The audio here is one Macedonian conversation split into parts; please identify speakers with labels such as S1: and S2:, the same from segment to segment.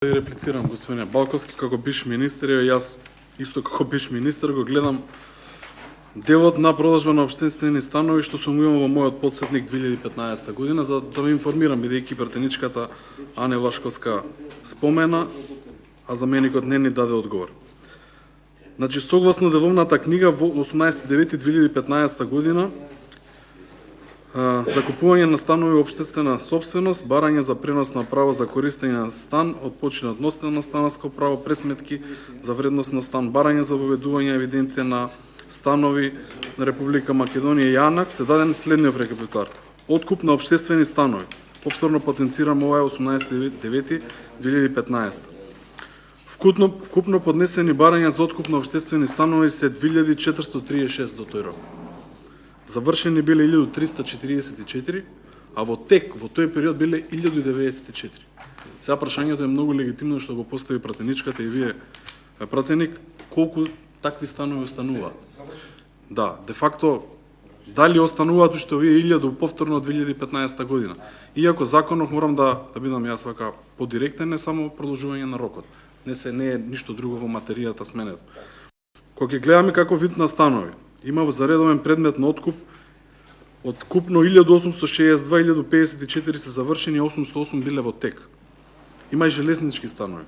S1: Да реплицирам, господине Балковски, како биш министер, јас исто како биш министер го гледам делот на продажба на општествени станови што сум имал во мојот подсетник 2015 година, за да ме информирам, бидејќи пратеничката Ане Лашковска спомена, а заменикот не ни даде одговор. Значи, согласно деловната книга во 18.9.2015 година, закупување на станови општествена собственост, барање за пренос на право за користење на стан од починат носител на станарско право, пресметки за вредност на стан, барање за воведување евиденција на станови на Република Македонија и АНАК, се даден следниот рекапитулар. Откуп на општествени станови. Повторно потенцирам, ова е 18.9.2015. Вкупно поднесени барања за откуп на општествени станови се 2436 до тој рок. Завршени биле 1344, а во тек, во тој период биле 1094. Сега прашањето е многу легитимно што го постави пратеничката и вие, пратеник, колку такви станови остануваат. Да, де факто, дали остануваат уште овие 1000 повторно од 2015 година. Иако законов морам да бидам јас вака подиректен, не само продолжување на рокот. Не е ништо друго во материјата сменето. Кога ќе гледаме како вид на станови, има во заредовен предмет на откуп од купно 1862, 1054 се завршени, 808 биле во тек. Има и железнички станови.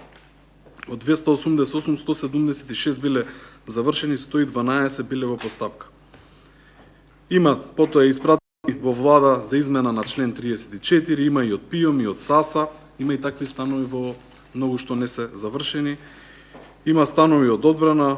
S1: Од 288, 176 биле завршени, 112 биле во постапка. Има, потоа е испратени во влада за измена на член 34, има и од ПИОМ и од САСА, има и такви станови во многу што не се завршени. Има станови од одбрана,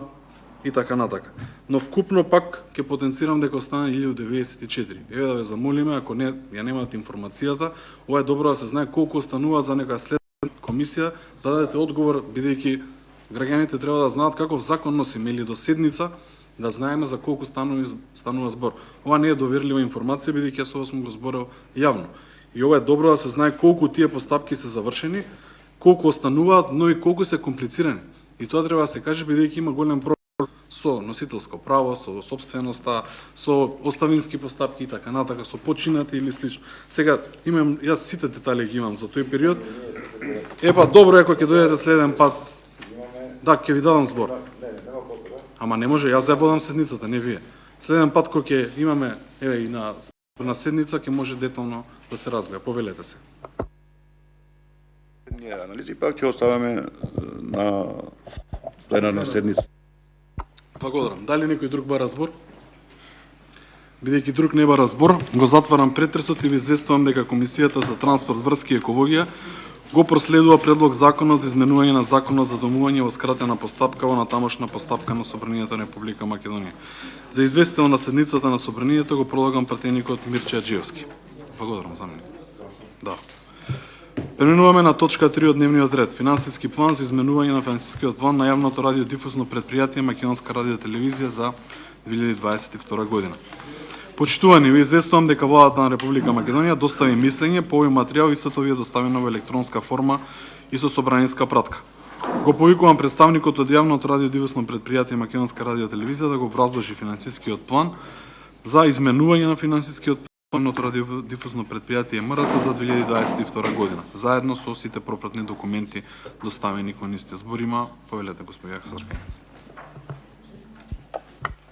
S1: и така натака. Но вкупно пак ќе потенцирам дека остана 1094. Еве да ве замолиме, ако не ја немате информацијата, ова е добро да се знае колку остануваат за некоја следна комисија, да дадете одговор, бидејќи граѓаните треба да знаат каков закон носиме, или до седница да знаеме за колку станува збор. Ова не е доверлива информација, бидејќи јас ова сум го зборел јавно. И ова е добро да се знае колку тие постапки се завршени, колку остануваат, но и колку се комплицирани. И тоа треба да се каже, бидејќи има голем број со носителско право, со собственоста, со оставински постапки и така натака, со починати или слично. Сега имам, јас сите детали ги имам за тој период. Епа, добро е кога ќе дојдете следен пат. Да, ќе ви дадам збор. Ама не може, јас ја водам седницата, не вие. Следен пат кога ќе имаме, еве и на седница, ќе може детално да се разгледа. Повелете се.
S2: Ние анализи пак ќе оставаме на пленарна седница.
S1: Благодарам. Дали некој друг бара збор? Бидејќи друг не бара збор, го затварам претресот и ви известувам дека Комисијата за транспорт, врски и екологија го проследува предлог законот за изменување на законот за домување во скратена постапка во натамошна постапка на Собранието на Република Македонија. За известител на седницата на Собранието го пролагам пратеникот Мирче Аџиевски. Благодарам, заменик. Да. Преминуваме на точка 3 од дневниот ред. Финансиски план за изменување на финансискиот план на јавното радиодифузно предпријатие Македонска радиотелевизија за 2022 година. Почитувани, ви известувам дека владата на Република Македонија достави мислење по овој материјал и сето ви е доставено во електронска форма и со собраниска пратка. Го повикувам представникот од јавното радиодифузно предпријатие Македонска радиотелевизија да го образложи финансискиот план за изменување на финансискиот план од радиодифузно предпријатие МРТ за 2022 година, заедно со сите пропратни документи доставени кон истиот збор. Има, повелете, господја Сарканец.